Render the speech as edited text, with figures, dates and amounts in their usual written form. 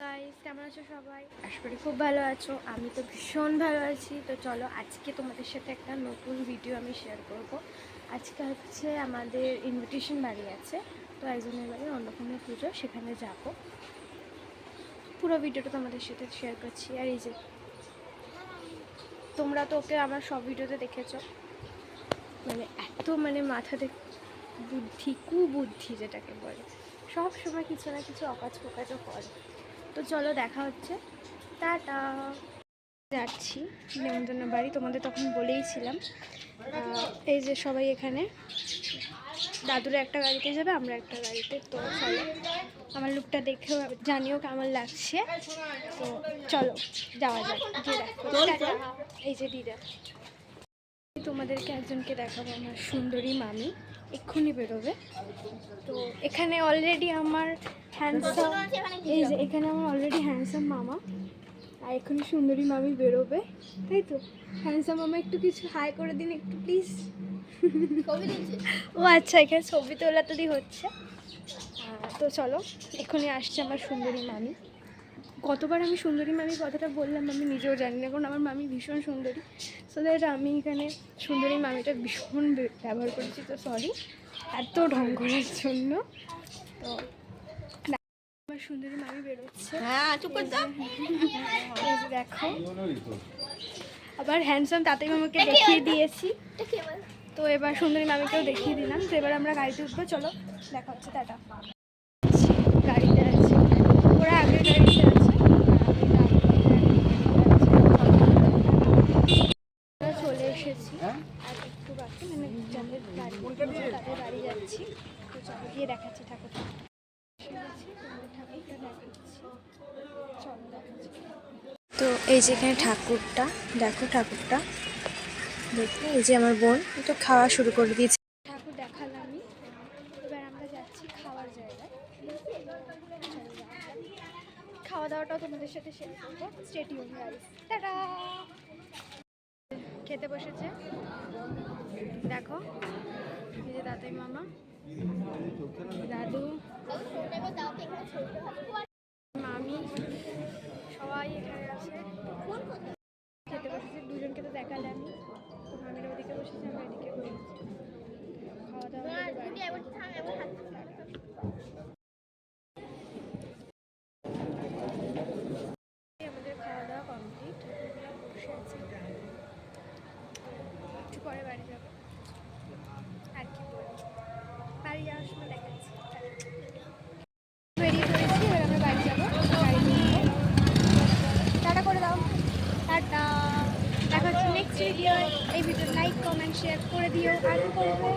Guys, কেমন আছো সবাই? আশা করি খুব ভালো আছো। আমি তো ভীষণ ভালো আছি। তো চলো আজকে তোমাদের সাথে একটা নতুন ভিডিও আমি শেয়ার করব। আজকে হচ্ছে আমাদের ইনভিটেশন বাড়ি আছে, তো একজনের বাড়ি অন্নপূর্ণা পুজো, সেখানে যাব। পুরো ভিডিওটা তোমাদের সাথে শেয়ার করছি। আর এই যে তোমরা তো ওকে আমার সব ভিডিওতে দেখেছো, মানে এত মাথাতে বুদ্ধি, কুবুদ্ধি যেটাকে বলে, সব সময় কিছু না কিছু অকাজ ফোকাজও করে। তো চলো দেখা হচ্ছে, টাটা। যাচ্ছি নেমন্তন্ন বাড়ি, তোমাদের তখন বলেইছিলাম। এই যে সবাই এখানে, দাদুরা একটা গাড়িতে যাবে, আমরা একটা গাড়িতে। তো চলো, আমার লুকটা দেখেও জানিও কেমন লাগছে। তো চলো যাওয়া যাক, গিয়ে দেখো। এই যে দিদা, তোমাদেরকে একজনকে দেখাবো, আমার সুন্দরী মামি এক্ষুনি বেরোবে। তো এখানে অলরেডি আমার হ্যান্ডসাম, এই যে এখানে আমার অলরেডি হ্যান্ডসাম মামা, আর এক্ষুনি সুন্দরী মামি বেরোবে, তাই তো? হ্যান্ডসাম মামা একটু কিছু হাই করে দিন একটু প্লিজ। ও আচ্ছা, এখানে ছবি তোলাতুলি হচ্ছে। তো চলো, এক্ষুনি আসছে আমার সুন্দরী মামি। কতবার আমি সুন্দরী মামি কথাটা বললাম আমি নিজেও জানি না, কারণ আমার মামি ভীষণ সুন্দরী। সো দ্যাট আমি এখানে সুন্দরী মামিটা ভীষণ ব্যবহার করেছি, তো সরি এত ঢং করার জন্য। তো আমার সুন্দরী মামি বেরোচ্ছে। দেখো, আবার হ্যান্ডসাম তাতেই মামাকে দেখিয়ে দিয়েছি, তো এবার সুন্দরী মামিকেও দেখিয়ে দিলাম। তো এবার আমরা গাড়িতে উঠবো, চলো দেখা হচ্ছে, টাটা। গাড়িতে আছে, ওরা আগের গাড়িতে আছে, চলে এসেছি। আর একটু বাকি, মানে যাদের গাড়ি তাদের বাড়ি যাচ্ছি। তো চলো গিয়ে দেখাচ্ছি ঠাকুরটা। তো এই যে এখানে ঠাকুরটা দেখো, ঠাকুরটা দেখো। এই যে আমার বোন তো খাওয়া শুরু করে দিয়েছে। ঠাকুর দেখালাম আমি, এবার আমরা যাচ্ছি খাওয়ার জায়গায়। খাওয়া দাওয়াটাও তোমাদের সাথে শেয়ার করবো, স্টে টিউন গাইস, টাটা। খেতে বসেছে দেখো, এই যে দাদাই মামা, দাদু, মামি, সবাই এখানে আছে। খেতে বসেছে, দুজনকে তো দেখালে আমি। তো মামিরা ওদিকে বসেছে, আমরা এদিকে বসেছি। খাওয়া দাওয়া আমাদের খাওয়া দাওয়া কমপ্লিট, বসে আছি, একটু পরে বাড়ি যাবো। আর কি বাড়ি যাওয়ার সময় দেখাচ্ছি। বেরিয়ে পড়েছি, এবার আমরা বাড়ি যাবো। টাটা করে দাও, টাটা। দেখা হচ্ছে নেক্সট ভিডিও। এই ভিডিও লাইক কমেন্ট শেয়ার করে দিও, আরও করবো।